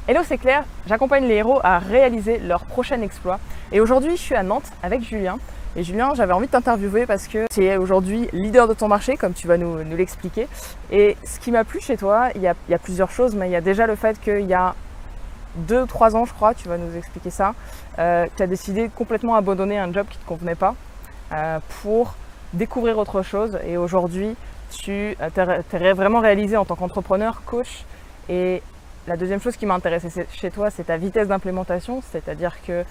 Hello, c'est Claire, j'accompagne les héros à réaliser leur prochain exploit. Et aujourd'hui, je suis à Nantes avec Julien. Et Julien, j'avais envie de t'interviewer parce que tu es aujourd'hui leader de ton marché, comme tu vas nous l'expliquer. Et ce qui m'a plu chez toi, il y a plusieurs choses, mais il y a déjà le fait qu'il y a 2-3 ans, je crois, tu vas nous expliquer ça, tu as décidé de complètement abandonner un job qui ne te convenait pas pour découvrir autre chose. Et aujourd'hui, tu t'es vraiment réalisé en tant qu'entrepreneur, coach. Et la deuxième chose qui m'a intéressé chez toi, c'est ta vitesse d'implémentation, c'est-à-dire que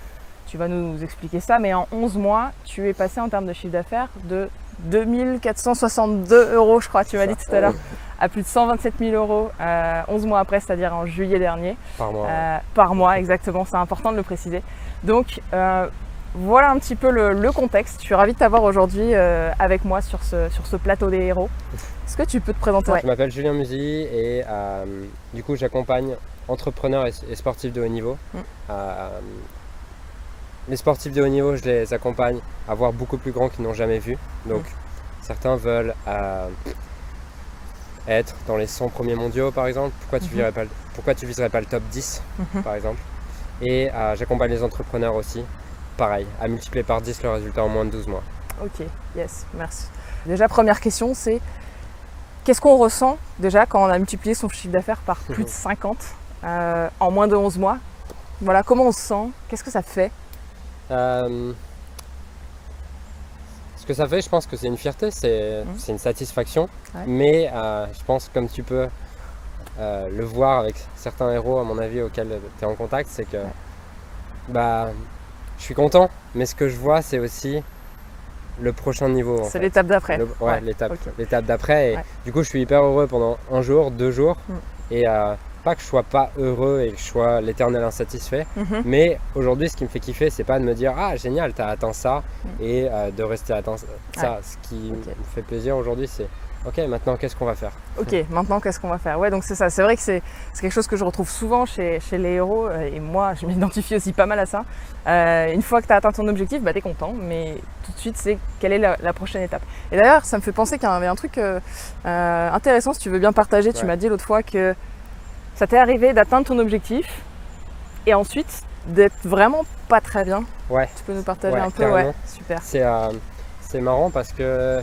tu vas nous expliquer ça, mais en 11 mois, tu es passé en termes de chiffre d'affaires de 2462 €, je crois, tu m'as dit tout à l'heure, à plus de 127 000 € 11 mois après, c'est-à-dire en juillet dernier. Par mois. Par mois, exactement, c'est important de le préciser. Donc, voilà un petit peu le contexte. Je suis ravie de t'avoir aujourd'hui avec moi sur ce plateau des héros. Est-ce que tu peux te présenter? Je m'appelle Julien Musy et du coup j'accompagne entrepreneurs et sportifs de haut niveau. Les sportifs de haut niveau, je les accompagne à voir beaucoup plus grand qu'ils n'ont jamais vu. Donc certains veulent être dans les 100 premiers mondiaux par exemple. Pourquoi tu viserais pas le top 10 par exemple? Et j'accompagne les entrepreneurs aussi, pareil, à multiplier par 10 le résultat en moins de 12 mois. Ok, yes, merci. Déjà, première question, c'est qu'est-ce qu'on ressent déjà quand on a multiplié son chiffre d'affaires par plus de 50 en moins de 11 mois? Voilà, comment on se sent? Qu'est-ce que ça fait? Ce que ça fait, je pense que c'est une fierté, c'est une satisfaction. Ouais. Mais je pense, comme tu peux le voir avec certains héros, à mon avis, auxquels tu es en contact, c'est que je suis content, mais ce que je vois, c'est aussi le prochain niveau. C'est l'étape d'après. L'étape d'après. Et du coup, je suis hyper heureux pendant un jour, 2 jours. Et pas que je sois pas heureux et que je sois l'éternel insatisfait. Mais aujourd'hui, ce qui me fait kiffer, c'est pas de me dire « Ah, génial, t'as atteint ça » et de rester atteint ça. Ce qui me fait plaisir aujourd'hui, c'est « Ok, maintenant, qu'est-ce qu'on va faire ?» Ok, maintenant, qu'est-ce qu'on va faire? Ouais, donc c'est ça. C'est vrai que c'est quelque chose que je retrouve souvent chez les héros. Et moi, je m'identifie aussi pas mal à ça. Une fois que tu as atteint ton objectif, tu es content. Mais tout de suite, c'est quelle est la prochaine étape. Et d'ailleurs, ça me fait penser qu'il y avait un truc intéressant, si tu veux bien partager. Tu m'as dit l'autre fois que ça t'est arrivé d'atteindre ton objectif et ensuite d'être vraiment pas très bien. Ouais. Tu peux nous partager un peu? Carrément. Ouais, super. C'est marrant parce que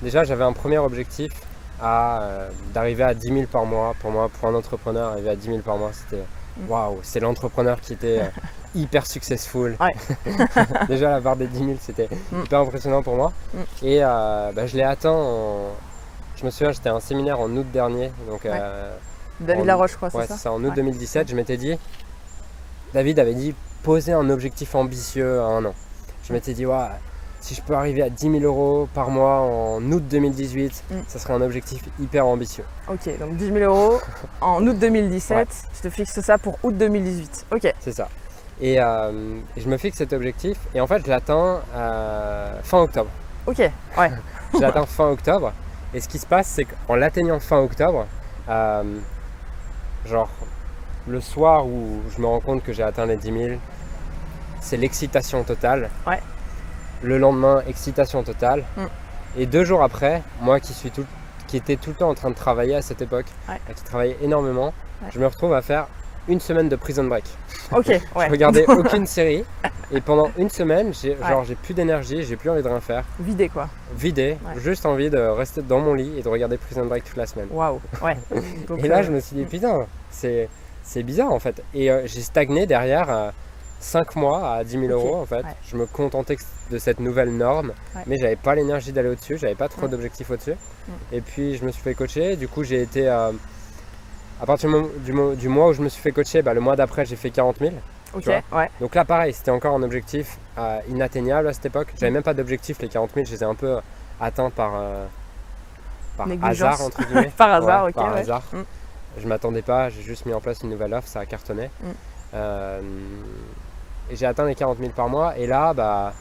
déjà, j'avais un premier objectif d'arriver à 10 000 par mois. Pour moi, pour un entrepreneur, arriver à 10 000 par mois, c'était waouh, c'est l'entrepreneur qui était hyper successful. Ouais. Déjà, la barre des 10 000, c'était hyper impressionnant pour moi. Et je l'ai atteint je me souviens, j'étais à un séminaire en août dernier. Donc, David Laroche, je crois, c'est ça? ça, en août 2017, je m'étais dit, David avait dit, poser un objectif ambitieux à un an. Je m'étais dit, ouais, si je peux arriver à 10 000 € par mois en août 2018, ça serait un objectif hyper ambitieux. Ok, donc 10 000 € en août 2017, tu te fixes ça pour août 2018. Ok. C'est ça. Et je me fixe cet objectif et en fait, je l'atteins fin octobre. Ok, ouais. Je l'atteins fin octobre. Et ce qui se passe, c'est qu'en l'atteignant fin octobre, genre le soir où je me rends compte que j'ai atteint les 10 000, c'est l'excitation totale. Ouais. Le lendemain, excitation totale. Et 2 jours après, moi qui était tout le temps en train de travailler à cette époque, qui travaillait énormément, je me retrouve à faire une semaine de Prison Break. Ok, ouais. Je regardais aucune série et pendant une semaine, j'ai plus d'énergie, j'ai plus envie de rien faire. Vidé quoi. Juste envie de rester dans mon lit et de regarder Prison Break toute la semaine. Waouh, ouais. Donc, et là, je me suis dit, putain, c'est bizarre en fait. Et j'ai stagné derrière 5 mois à 10 000 € en fait. Ouais. Je me contentais de cette nouvelle norme, mais j'avais pas l'énergie d'aller au-dessus, j'avais pas trop d'objectifs au-dessus. Et puis je me suis fait coacher, du coup j'ai été, à partir du mois où je me suis fait coacher, le mois d'après j'ai fait 40 000. Ok, ouais. Donc là pareil, c'était encore un objectif inatteignable à cette époque. J'avais même pas d'objectif, les 40 000, je les ai un peu atteints par hasard entre guillemets. Par hasard, ok. Par hasard. Je m'attendais pas, j'ai juste mis en place une nouvelle offre, ça a cartonné. Et j'ai atteint les 40 000 par mois et là,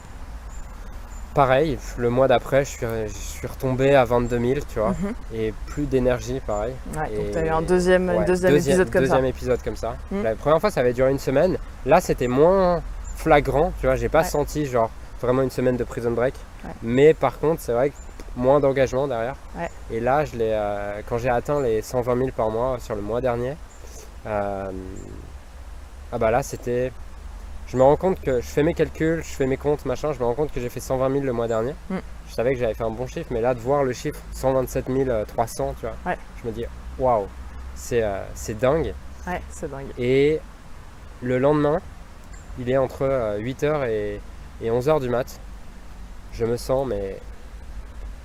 pareil, le mois d'après, je suis retombé à 22 000, tu vois, et plus d'énergie, pareil. Ouais, donc tu as eu un deuxième épisode comme ça. Deuxième épisode comme ça. La première fois, ça avait duré une semaine. Là, c'était moins flagrant, tu vois, j'ai pas senti genre vraiment une semaine de Prison Break. Mais par contre, c'est vrai que moins d'engagement derrière. Et là, quand j'ai atteint les 120 000 par mois sur le mois dernier, Ah bah là, c'était... Je me rends compte que je fais mes calculs, je fais mes comptes, machin, je me rends compte que j'ai fait 120 000 le mois dernier. Je savais que j'avais fait un bon chiffre, mais là, de voir le chiffre 127 300, tu vois, je me dis, waouh, c'est dingue. Ouais, c'est dingue. Et le lendemain, il est entre 8h et 11h du mat. Je me sens, mais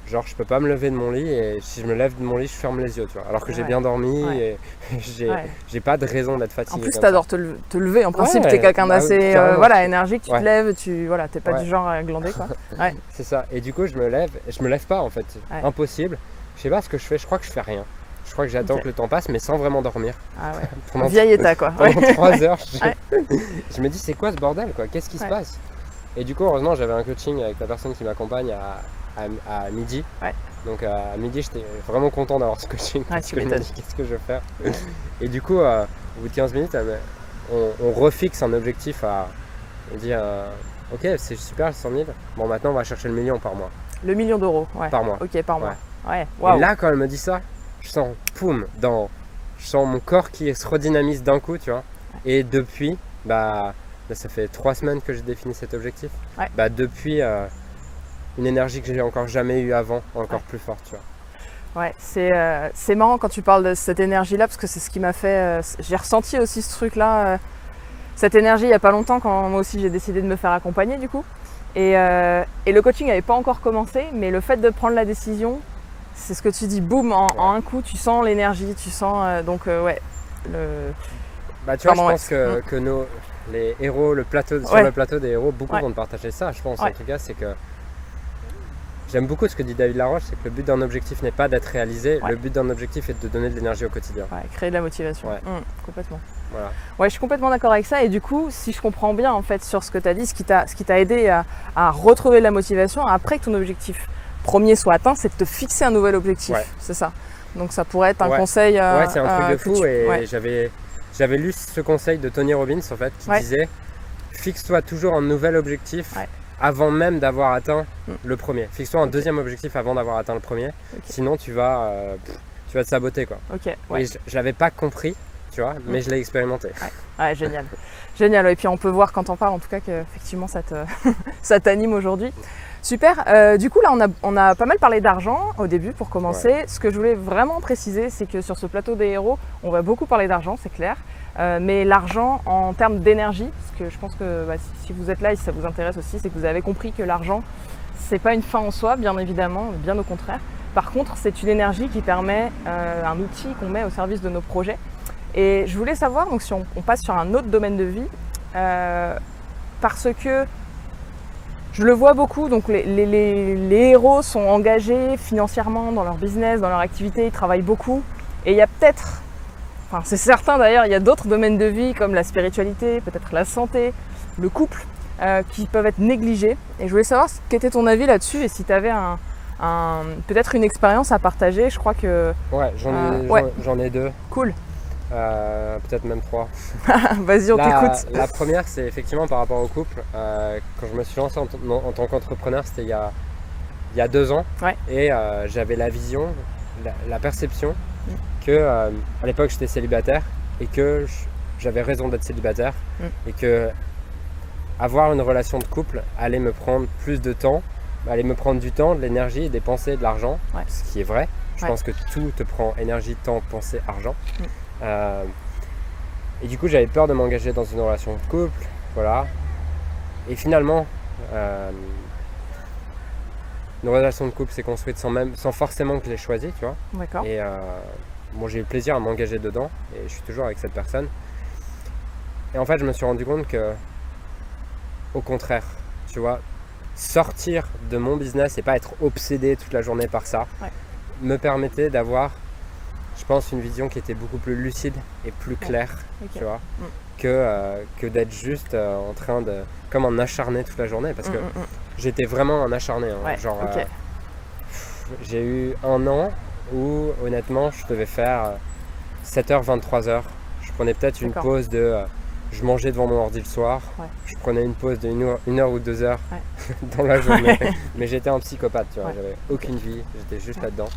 genre, je peux pas me lever de mon lit, et si je me lève de mon lit, je ferme les yeux, tu vois. Alors que j'ai bien dormi et j'ai pas de raison d'être fatigué. En plus, t'adores te lever. En principe, t'es quelqu'un d'assez énergique, tu te lèves, t'es pas du genre à glander, quoi. C'est ça. Et du coup, je me lève pas en fait. Impossible. Je sais pas ce que je fais, je crois que je fais rien. Je crois que j'attends que le temps passe, mais sans vraiment dormir. Ah ouais. En vieil état, quoi. Pendant 3 heures, je me dis, c'est quoi ce bordel, quoi? Qu'est-ce qui se passe? Et du coup, heureusement, j'avais un coaching avec la personne qui m'accompagne à midi. Donc à midi, j'étais vraiment content d'avoir ce coaching. Parce que je me dis, qu'est-ce que je vais faire? Et du coup, au bout de 15 minutes, on refixe un objectif on dit, ok, c'est super, 100 000. Bon, maintenant, on va chercher le million par mois. Le million d'euros, par mois. Ok, par mois. Et là, quand elle me dit ça, je sens, je sens mon corps qui se redynamise d'un coup, tu vois. Et depuis, là, ça fait 3 semaines que j'ai défini cet objectif. Depuis, une énergie que j'ai encore jamais eue avant, encore plus forte, tu vois. Ouais, c'est marrant quand tu parles de cette énergie-là, parce que c'est ce qui m'a fait... j'ai ressenti aussi ce truc-là, cette énergie il n'y a pas longtemps, quand moi aussi j'ai décidé de me faire accompagner, du coup. Et le coaching n'avait pas encore commencé, mais le fait de prendre la décision, c'est ce que tu dis, boum, en un coup, tu sens l'énergie, tu sens... tu vois, je pense que les héros, sur le plateau des héros, beaucoup vont te partager ça, je pense. En tout cas, c'est que j'aime beaucoup ce que dit David Laroche, c'est que le but d'un objectif n'est pas d'être réalisé, le but d'un objectif est de donner de l'énergie au quotidien. Créer de la motivation, complètement. Voilà. Ouais, je suis complètement d'accord avec ça, et du coup, si je comprends bien en fait sur ce que tu as dit, ce qui t'a aidé à retrouver de la motivation après que ton objectif premier soit atteint, c'est de te fixer un nouvel objectif, c'est ça. Donc ça pourrait être un conseil. C'est un truc de fou, et j'avais lu ce conseil de Tony Robbins en fait, qui disait fixe-toi toujours un nouvel objectif avant même d'avoir atteint le premier. Fixe-toi un deuxième objectif avant d'avoir atteint le premier, sinon tu vas te saboter, quoi. Et je l'avais pas compris, tu vois, mais je l'ai expérimenté. Génial. Génial, et puis on peut voir quand on parle en tout cas qu'effectivement ça t'anime aujourd'hui. Super, du coup là on a pas mal parlé d'argent au début pour commencer. Ce que je voulais vraiment préciser, c'est que sur ce plateau des héros, on va beaucoup parler d'argent, c'est clair. Mais l'argent en termes d'énergie, parce que je pense que si vous êtes là et si ça vous intéresse aussi, c'est que vous avez compris que l'argent, c'est pas une fin en soi, bien évidemment, bien au contraire. Par contre, c'est une énergie qui permet, un outil qu'on met au service de nos projets. Et je voulais savoir, donc si on passe sur un autre domaine de vie, parce que je le vois beaucoup, donc les héros sont engagés financièrement dans leur business, dans leur activité, ils travaillent beaucoup. Et il y a peut-être, c'est certain d'ailleurs, il y a d'autres domaines de vie comme la spiritualité, peut-être la santé, le couple, qui peuvent être négligés. Et je voulais savoir quel était ton avis là-dessus et si tu avais peut-être une expérience à partager. Je crois que... j'en ai 2. Cool. Peut-être même 3. Vas-y, on t'écoute. La première, c'est effectivement par rapport au couple. Quand je me suis lancé en tant qu'entrepreneur, c'était il y a 2 ans. Et j'avais la vision, la perception que à l'époque j'étais célibataire et que j'avais raison d'être célibataire et que avoir une relation de couple allait me prendre plus de temps, allait me prendre du temps, de l'énergie, des pensées, de l'argent, ce qui est vrai. Je pense que tout te prend énergie, temps, pensée, argent. Et du coup j'avais peur de m'engager dans une relation de couple, voilà. Et finalement une relation de couple s'est construite sans forcément que je l'ai choisi, tu vois. D'accord. Et j'ai eu plaisir à m'engager dedans et je suis toujours avec cette personne. Et en fait je me suis rendu compte que au contraire, tu vois, sortir de mon business et pas être obsédé toute la journée par ça me permettait d'avoir, je pense, une vision qui était beaucoup plus lucide et plus claire, tu vois, que d'être juste en train de, comme un acharné toute la journée, parce que j'étais vraiment un acharné, j'ai eu un an où honnêtement je devais faire 7h, 23h, je prenais peut-être une pause je mangeais devant mon ordi le soir, je prenais une pause de 1 heure ou 2 heures dans la journée, mais j'étais un psychopathe, tu vois, j'avais aucune vie, j'étais juste là-dedans.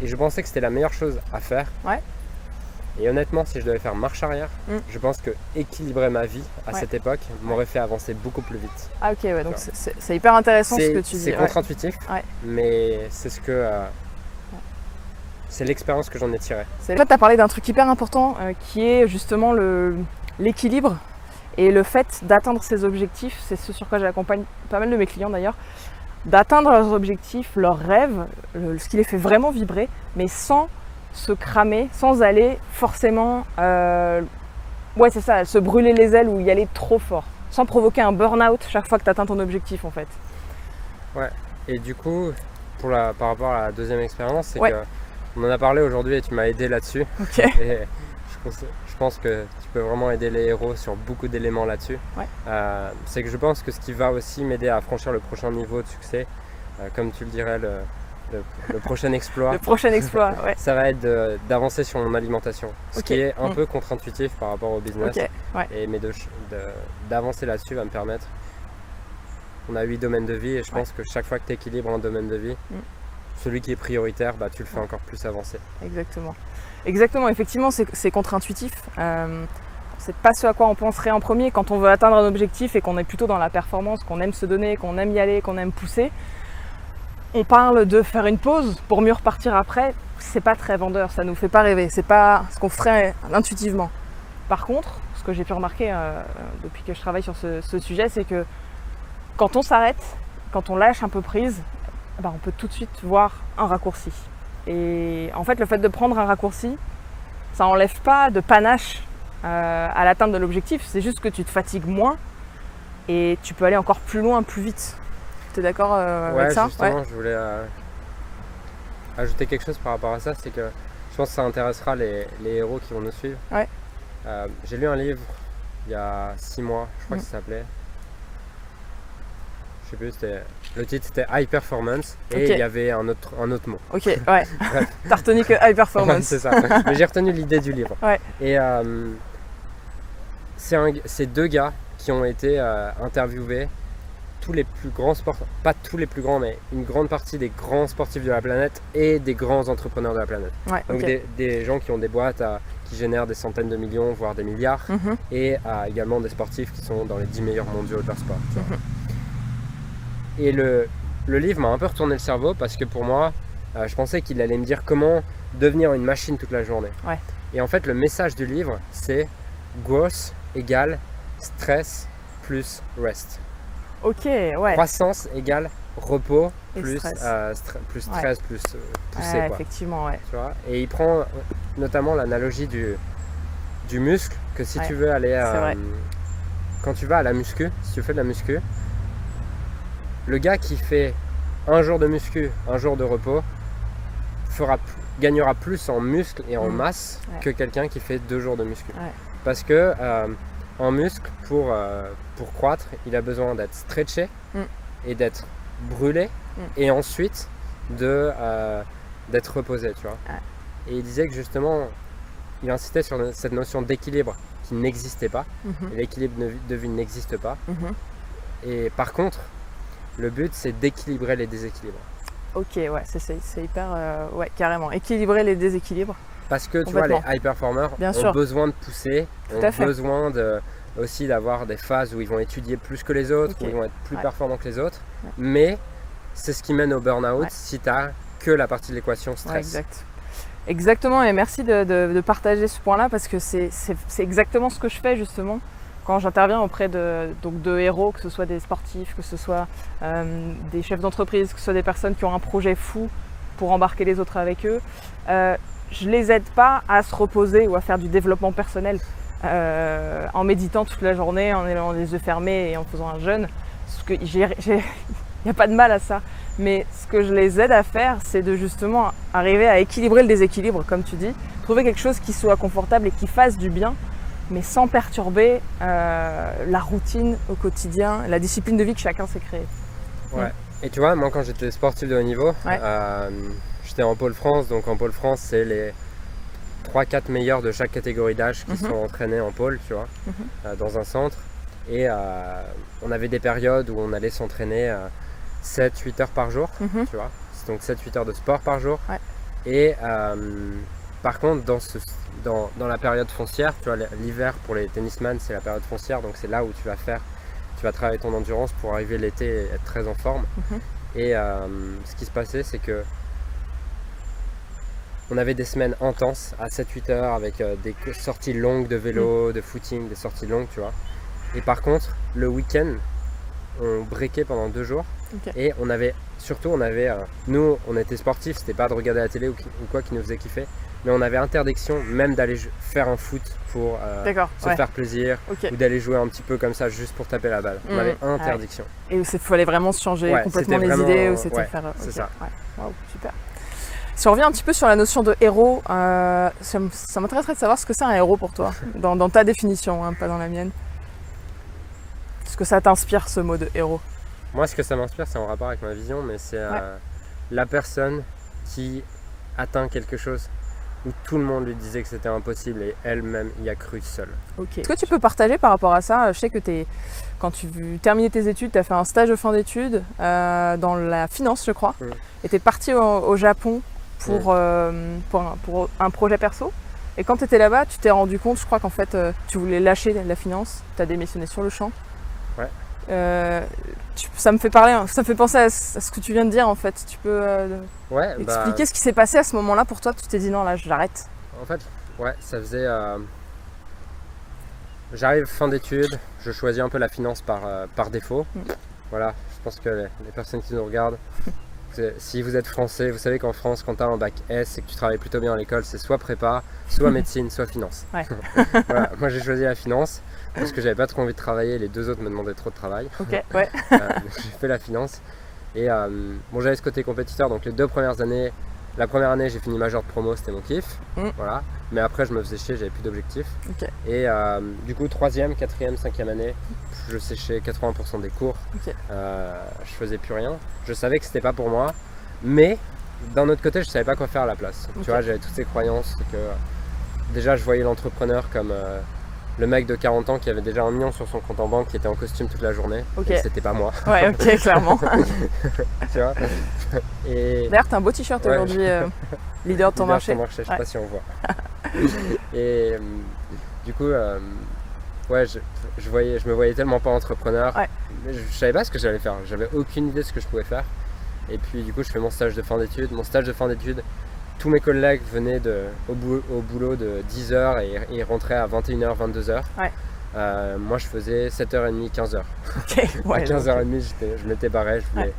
Et je pensais que c'était la meilleure chose à faire. Et honnêtement, si je devais faire marche arrière, je pense que équilibrer ma vie à cette époque m'aurait fait avancer beaucoup plus vite. Ah ok, ouais, donc c'est hyper intéressant ce que tu dis. C'est contre-intuitif, mais c'est ce que... c'est l'expérience que j'en ai tirée. Là, tu as parlé d'un truc hyper important qui est justement l'équilibre et le fait d'atteindre ses objectifs. C'est ce sur quoi j'accompagne pas mal de mes clients d'ailleurs. D'atteindre leurs objectifs, leurs rêves, ce qui les fait vraiment vibrer, mais sans se cramer, sans aller forcément, c'est ça, se brûler les ailes ou y aller trop fort, sans provoquer un burn-out chaque fois que tu atteins ton objectif en fait. Ouais, et du coup, par rapport à la deuxième expérience, c'est que on en a parlé aujourd'hui et tu m'as aidé là-dessus. Okay. Et je pense que tu peux vraiment aider les héros sur beaucoup d'éléments là-dessus. C'est que je pense que ce qui va aussi m'aider à franchir le prochain niveau de succès, comme tu le dirais, le prochain exploit. Le prochain exploit, ouais. Ça va être d'avancer sur mon alimentation. Ce qui est un peu contre-intuitif par rapport au business. Mais d'avancer là-dessus va me permettre. On a 8 domaines de vie et je pense que chaque fois que tu équilibres un domaine de vie, celui qui est prioritaire, tu le fais encore plus avancer. Exactement. Exactement, effectivement, c'est contre-intuitif. C'est pas ce à quoi on penserait en premier quand on veut atteindre un objectif et qu'on est plutôt dans la performance, qu'on aime se donner, qu'on aime y aller, qu'on aime pousser. On parle de faire une pause pour mieux repartir après. C'est pas très vendeur, ça nous fait pas rêver. C'est pas ce qu'on ferait intuitivement. Par contre, ce que j'ai pu remarquer depuis que je travaille sur ce sujet, c'est que quand on s'arrête, quand on lâche un peu prise, on peut tout de suite voir un raccourci. Et en fait, le fait de prendre un raccourci, ça n'enlève pas de panache à l'atteinte de l'objectif. C'est juste que tu te fatigues moins et tu peux aller encore plus loin, plus vite. Tu es d'accord avec ça? Justement, je voulais ajouter quelque chose par rapport à ça. C'est que je pense que ça intéressera les héros qui vont nous suivre. J'ai lu un livre il y a 6 mois, je crois que ça s'appelait. Je sais plus, le titre c'était High Performance et il y avait un autre mot. Ok, ouais. T'as retenu que High Performance. C'est ça. Mais j'ai retenu l'idée du livre. Et c'est 2 gars qui ont été interviewés, tous les plus grands sportifs, pas tous les plus grands, mais une grande partie des grands sportifs de la planète et des grands entrepreneurs de la planète. Donc des gens qui ont des boîtes qui génèrent des centaines de millions, voire des milliards, et également des sportifs qui sont dans les 10 meilleurs mondiaux de leur sport. Et le livre m'a un peu retourné le cerveau parce que pour moi, je pensais qu'il allait me dire comment devenir une machine toute la journée. Et en fait, le message du livre, c'est growth égale stress plus rest. Croissance égale repos plus stress, plus poussé. Effectivement, tu vois. Et il prend notamment l'analogie du muscle, que si tu veux aller quand tu vas à la muscu, si tu fais de la muscu, le gars qui fait un jour de muscu, un jour de repos, gagnera plus en muscle et en masse que quelqu'un qui fait 2 jours de muscu. Parce que en muscle, pour croître, il a besoin d'être stretché et d'être brûlé et ensuite d'être reposé, tu vois. Et il disait que justement, il insistait sur cette notion d'équilibre qui n'existait pas. Et l'équilibre de vie n'existe pas. Et par contre, le but, c'est d'équilibrer les déséquilibres. C'est hyper... carrément. Équilibrer les déséquilibres. Parce que tu vois, les high performers ont besoin de pousser, ont besoin aussi d'avoir des phases où ils vont étudier plus que les autres, où ils vont être plus performants que les autres. Mais c'est ce qui mène au burn-out si tu n'as que la partie de l'équation stress. Exactement, et merci de partager ce point-là parce que c'est exactement ce que je fais justement. Quand j'interviens auprès de héros, que ce soit des sportifs, que ce soit des chefs d'entreprise, que ce soit des personnes qui ont un projet fou pour embarquer les autres avec eux, je ne les aide pas à se reposer ou à faire du développement personnel en méditant toute la journée, en ayant les yeux fermés et en faisant un jeûne. Il n'y a pas de mal à ça. Mais ce que je les aide à faire, c'est de justement arriver à équilibrer le déséquilibre, comme tu dis, trouver quelque chose qui soit confortable et qui fasse du bien, mais sans perturber la routine au quotidien, la discipline de vie que chacun s'est créée. Et tu vois, moi quand j'étais sportif de haut niveau, j'étais en pôle France, donc en pôle France c'est les 3-4 meilleurs de chaque catégorie d'âge qui sont entraînés en pôle, tu vois, dans un centre. Et on avait des périodes où on allait s'entraîner 7-8 heures par jour, tu vois, donc 7-8 heures de sport par jour. Et par contre, dans la période foncière, tu vois, l'hiver pour les tennisman, c'est la période foncière, donc c'est là où tu vas travailler ton endurance pour arriver l'été et être très en forme. Et ce qui se passait, c'est que on avait des semaines intenses à 7-8 heures avec des sorties longues de vélo, de footing, des sorties longues, tu vois. Et par contre, le week-end, on breakait pendant 2 jours. Et on avait, nous, on était sportifs, c'était pas de regarder la télé ou quoi qui nous faisait kiffer, mais on avait interdiction même d'aller faire un foot pour se faire plaisir, ou d'aller jouer un petit peu comme ça juste pour taper la balle. On avait interdiction. Et il fallait vraiment se changer complètement les idées, ou c'était faire... c'est ça. Wow, super. Si on revient un petit peu sur la notion de héros, ça m'intéresserait de savoir ce que c'est un héros pour toi, dans ta définition, hein, pas dans la mienne. Est-ce que ça t'inspire, ce mot de héros? Moi, ce que ça m'inspire, c'est en rapport avec ma vision, mais c'est la personne qui atteint quelque chose où tout le monde lui disait que c'était impossible et elle-même y a cru seule. Est-ce que tu peux partager par rapport à ça? Je sais que quand tu terminais tes études, tu as fait un stage de fin d'études dans la finance, je crois, et tu es parti au Japon pour un projet perso. Et quand tu étais là-bas, tu t'es rendu compte, je crois qu'en fait, tu voulais lâcher la finance, tu as démissionné sur le champ. Ça me fait penser à ce que tu viens de dire en fait. Tu peux expliquer ce qui s'est passé à ce moment-là pour toi? Tu t'es dit non, là j'arrête. En fait, ça faisait... J'arrive fin d'études, je choisis un peu la finance par défaut. Voilà, je pense que les personnes qui nous regardent, si vous êtes français, vous savez qu'en France, quand tu as un bac S et que tu travailles plutôt bien à l'école, c'est soit prépa, soit médecine, soit finance. Voilà, moi j'ai choisi la finance parce que j'avais pas trop envie de travailler, les 2 autres me demandaient trop de travail. Donc j'ai fait la finance et j'avais ce côté compétiteur, donc les 2 premières années, la première année j'ai fini major de promo, c'était mon kiff, voilà. Mais après je me faisais chier, j'avais plus d'objectifs. Et du coup 3e, 4e, 5e année, je séchais 80% des cours, je faisais plus rien. Je savais que c'était pas pour moi, mais d'un autre côté je savais pas quoi faire à la place. Tu vois, j'avais toutes ces croyances que déjà je voyais l'entrepreneur comme le mec de 40 ans qui avait déjà 1 million sur son compte en banque, qui était en costume toute la journée, et c'était pas moi. Clairement. Tu vois. Et... D'ailleurs, t'as un beau t-shirt aujourd'hui, leader de ton marché. Je sais pas si on voit. Et du coup, je me voyais tellement pas entrepreneur, mais je savais pas ce que j'allais faire, j'avais aucune idée de ce que je pouvais faire. Et puis du coup, je fais mon stage de fin d'études. Tous mes collègues venaient au boulot de 10h et ils rentraient à 21h, 22h. Moi je faisais 7h30, 15h. À 15h30, je m'étais barré. Je voulais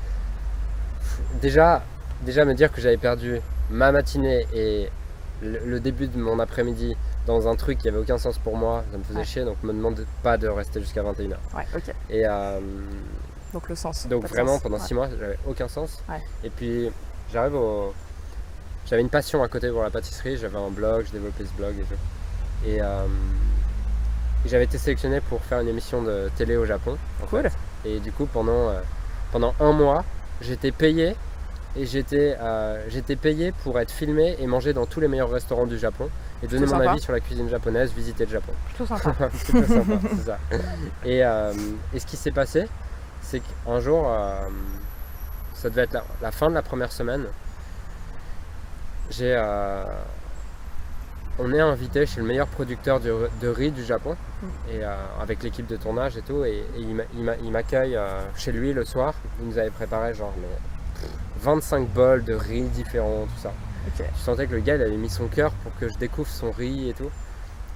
déjà me dire que j'avais perdu ma matinée et le début de mon après-midi dans un truc qui avait aucun sens pour moi, ça me faisait chier, donc me demande pas de rester jusqu'à 21h. Et donc le sens. Donc vraiment pendant 6 mois, j'avais aucun sens. Et puis j'avais une passion à côté pour la pâtisserie, j'avais un blog, je développais ce blog et j'avais été sélectionné pour faire une émission de télé au Japon. Et du coup pendant 1 mois, j'étais payé. Et j'étais payé pour être filmé et manger dans tous les meilleurs restaurants du Japon et donner mon avis sur la cuisine japonaise, visiter le Japon. Plutôt sympa. Plutôt sympa, c'est ça. Et ce qui s'est passé, c'est qu'un jour, ça devait être la fin de la première semaine, on est invité chez le meilleur producteur de riz du Japon, et avec l'équipe de tournage et tout, et il m'accueille chez lui le soir. Il nous avait préparé 25 bols de riz différents, tout ça. Je sentais que le gars il avait mis son cœur pour que je découvre son riz et tout.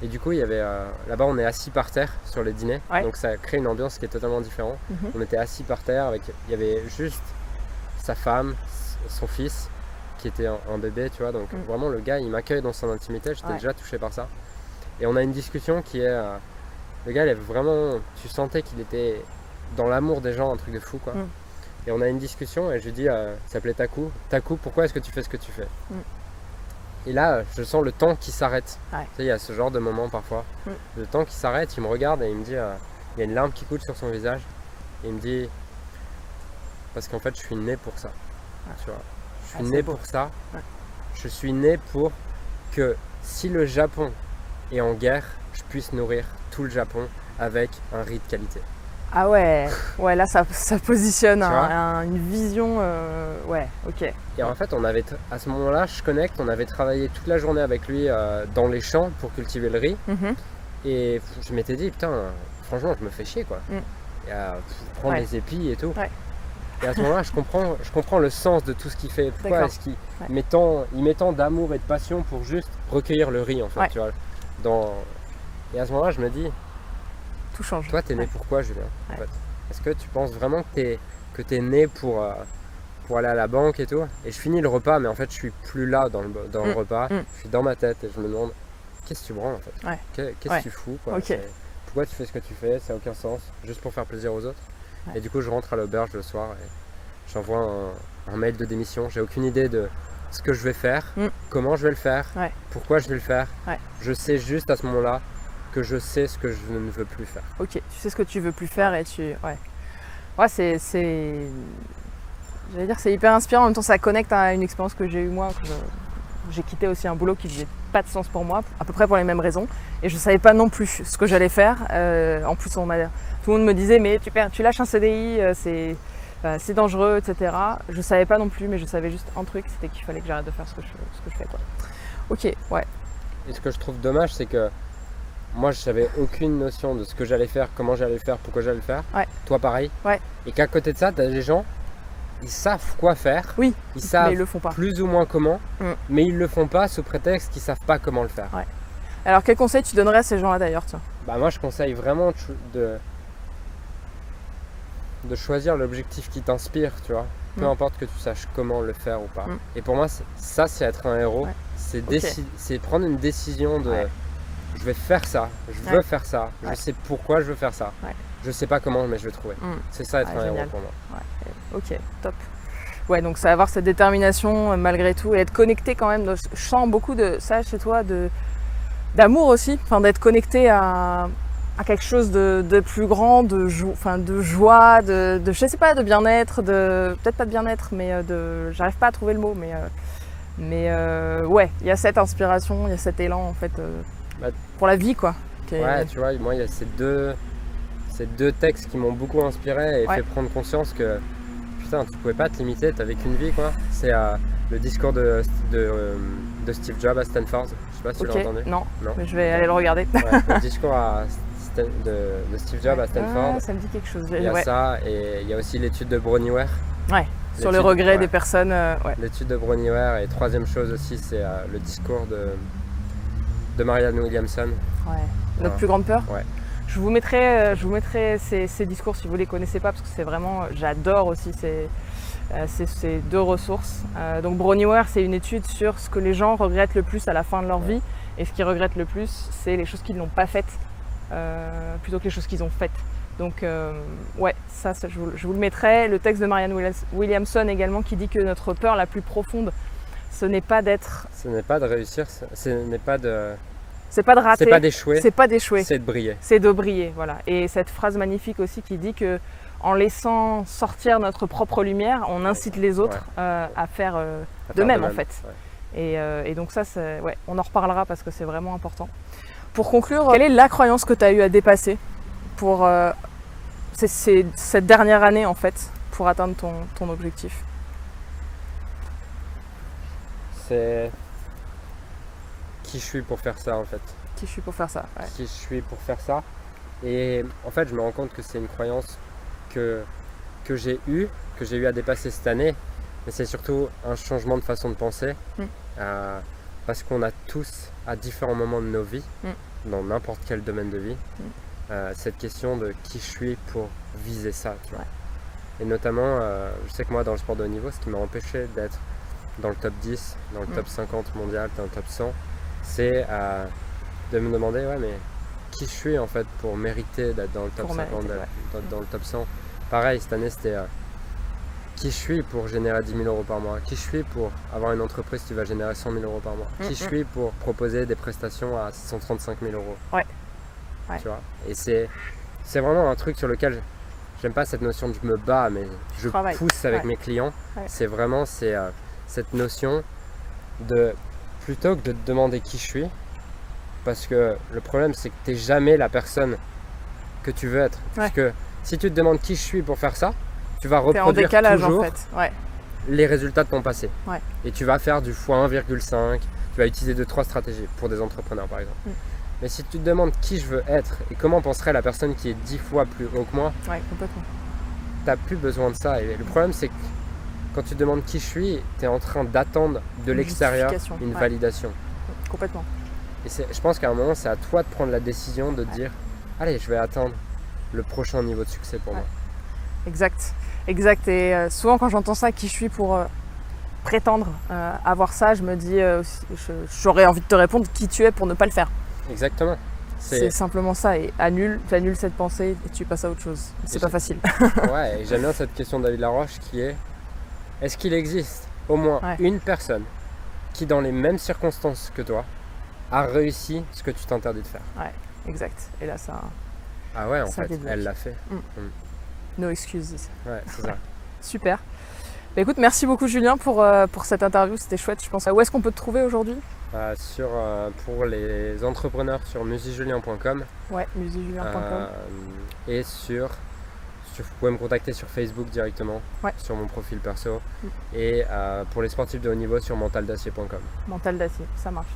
Et du coup, il y avait là-bas, on est assis par terre sur les dîners, donc ça crée une ambiance qui est totalement différente. On était assis par terre il y avait juste sa femme, son fils qui était un bébé, tu vois. Donc vraiment, le gars il m'accueille dans son intimité, j'étais déjà touché par ça. Et on a une discussion qui est le gars il avait vraiment, tu sentais qu'il était dans l'amour des gens, un truc de fou quoi. Et on a une discussion et je lui dis, il s'appelait Taku, pourquoi est-ce que tu fais ce que tu fais? Et là, je sens le temps qui s'arrête. Tu sais, il y a ce genre de moment parfois. Le temps qui s'arrête, il me regarde et il me dit, il y a une larme qui coule sur son visage. Et il me dit, parce qu'en fait, je suis né pour ça. Tu vois, je suis né pour ça. Je suis né pour que si le Japon est en guerre, je puisse nourrir tout le Japon avec un riz de qualité. Ah ouais, ouais, là ça positionne Tu vois une vision, ouais, ok. Et en fait, à ce moment-là, je connecte, on avait travaillé toute la journée avec lui dans les champs pour cultiver le riz. Et je m'étais dit, putain, franchement, je me fais chier, quoi. Et prendre Ouais. les épis et tout. Ouais. Et à ce moment-là, je comprends le sens de tout ce qu'il fait. Pourquoi D'accord. est-ce qu'il met tant d'amour et de passion pour juste recueillir le riz, en fait, Ouais. tu vois. Et à ce moment-là, je me dis, Tout change. toi, t'es né pour quoi, Julien, en fait? Est-ce que tu penses vraiment que t'es né pour aller à la banque et tout? Et je finis le repas, mais en fait, je suis plus là dans le repas. Je suis dans ma tête et je me demande, qu'est-ce que tu branles, en fait? Ouais. Qu'est-ce que tu fous, quoi? Ok. Pourquoi tu fais ce que tu fais? Ça n'a aucun sens, juste pour faire plaisir aux autres. Et du coup, je rentre à l'auberge le soir et j'envoie un mail de démission. J'ai aucune idée de ce que je vais faire, comment je vais le faire, pourquoi je vais le faire. Je sais juste à ce moment-là que je sais ce que je ne veux plus faire. Ok, tu sais ce que tu veux plus faire et ouais, c'est j'allais dire, c'est hyper inspirant. En même temps, ça connecte à une expérience que j'ai eue moi. J'ai quitté aussi un boulot qui faisait pas de sens pour moi, à peu près pour les mêmes raisons. Et je savais pas non plus ce que j'allais faire. En plus, tout le monde me disait, mais tu lâches un CDI, c'est dangereux, etc. Je savais pas non plus, mais je savais juste un truc, c'était qu'il fallait que j'arrête de faire ce que je fais, quoi. Ok, ouais. Et ce que je trouve dommage, c'est que moi, je n'avais aucune notion de ce que j'allais faire, comment j'allais le faire, pourquoi j'allais le faire. Toi, pareil. Et qu'à côté de ça, tu as des gens, ils savent quoi faire. Oui, ils savent mais ils le font pas. Plus ou moins comment, mais ils le font pas sous prétexte qu'ils savent pas comment le faire. Alors, quel conseil tu donnerais à ces gens-là d'ailleurs, tiens? Bah, moi, je conseille vraiment de choisir l'objectif qui t'inspire, tu vois. Peu importe que tu saches comment le faire ou pas. Et pour moi, ça, c'est être un héros. C'est prendre une décision de je vais faire ça, je veux faire ça, je sais pourquoi je veux faire ça. Je sais pas comment, mais je vais trouver. C'est ça être un héros pour moi. Ok, top. Ouais, donc ça va avoir cette détermination malgré tout et être connecté quand même. Je sens beaucoup de ça chez toi, d'amour aussi, enfin d'être connecté à quelque chose de plus grand, de joie, de je sais pas, de bien-être, peut-être pas de bien-être, mais j'arrive pas à trouver le mot, mais ouais, il y a cette inspiration, il y a cet élan en fait pour la vie, quoi. Ouais, tu vois, moi il y a ces deux textes qui m'ont beaucoup inspiré et fait prendre conscience que putain, tu pouvais pas te limiter, t'avais qu'une vie, quoi. C'est le discours de Steve Jobs à Stanford. Je sais pas si tu l'as entendu. Non, mais je vais aller le regarder. Le discours de Steve Jobs à Stanford. Ça me dit quelque chose. Il y a ça, et il y a aussi l'étude de Bronnie-Ware. Sur le regret des personnes. L'étude de Bronnie-Ware, et troisième chose aussi, c'est le discours de Marianne Williamson. Notre plus grande peur. Je vous mettrai ces discours si vous ne les connaissez pas, parce que c'est vraiment, j'adore aussi ces deux ressources. Donc Bronnie-Ware, c'est une étude sur ce que les gens regrettent le plus à la fin de leur vie, et ce qu'ils regrettent le plus, c'est les choses qu'ils n'ont pas faites plutôt que les choses qu'ils ont faites. Donc ça je vous le mettrai. Le texte de Marianne Williamson également, qui dit que notre peur la plus profonde, ce n'est pas d'être... Ce n'est pas de réussir, ce n'est pas de... C'est pas de rater, c'est pas d'échouer, c'est de briller. C'est de briller, voilà. Et cette phrase magnifique aussi qui dit que en laissant sortir notre propre lumière, on incite les autres à faire de même en fait. Et donc ça, on en reparlera parce que c'est vraiment important. Pour conclure, quelle est la croyance que tu as eu à dépasser pour cette dernière année en fait, pour atteindre ton objectif? C'est qui je suis pour faire ça en fait. Qui je suis pour faire ça, Qui je suis pour faire ça. Et en fait, je me rends compte que c'est une croyance que j'ai eu à dépasser cette année. Mais c'est surtout un changement de façon de penser. Parce qu'on a tous, à différents moments de nos vies, dans n'importe quel domaine de vie, cette question de qui je suis pour viser ça. Tu vois. Et notamment, je sais que moi, dans le sport de haut niveau, ce qui m'a empêché d'être dans le top 10, dans le top 50 mondial, dans le top 100, c'est de me demander mais qui je suis en fait pour mériter d'être dans le top 50, dans le top 100. Pareil, cette année c'était qui je suis pour générer 10 000 euros par mois, qui je suis pour avoir une entreprise qui va générer 100 000 euros par mois, qui je suis pour proposer des prestations à 135 000 euros. Tu vois. Et c'est vraiment un truc sur lequel j'aime pas cette notion de je me bats, mais je pousse avec mes clients. C'est vraiment cette notion de, plutôt que de te demander qui je suis, parce que le problème c'est que tu n'es jamais la personne que tu veux être. Parce que Si tu te demandes qui je suis pour faire ça, tu vas T'es en reproduire décalage toujours en fait. Ouais. les résultats de ton passé. Ouais. Et tu vas faire du x1,5, tu vas utiliser 2-3 stratégies pour des entrepreneurs par exemple. Mais si tu te demandes qui je veux être et comment penserait la personne qui est 10 fois plus haut que moi, Ouais, complètement. tu n'as plus besoin de ça. Et le problème, c'est que quand tu te demandes qui je suis, tu es en train d'attendre de l'extérieur une validation. Complètement. Et je pense qu'à un moment, c'est à toi de prendre la décision de dire allez, je vais atteindre le prochain niveau de succès pour moi. Exact. Exact. Et souvent, quand j'entends ça, qui je suis pour prétendre avoir ça, je me dis, j'aurais envie de te répondre qui tu es pour ne pas le faire. Exactement. C'est simplement ça. Et tu annules cette pensée et tu passes à autre chose. C'est pas facile. Ouais, et j'aime bien cette question de David Laroche qui est est-ce qu'il existe au moins une personne qui, dans les mêmes circonstances que toi, a réussi ce que tu t'interdis de faire? Ouais, exact. Et là, ça. Ah ouais, en fait, elle l'a fait. No excuses. Ouais, c'est ça. Super. Bah, écoute, merci beaucoup Julien pour cette interview, c'était chouette. Je pense. Où est-ce qu'on peut te trouver aujourd'hui? Pour les entrepreneurs sur musijulien.com. Ouais, musijulien.com. Et vous pouvez me contacter sur Facebook directement, sur mon profil perso. Et pour les sportifs de haut niveau sur mentaldacier.com. Mental d'acier, ça marche.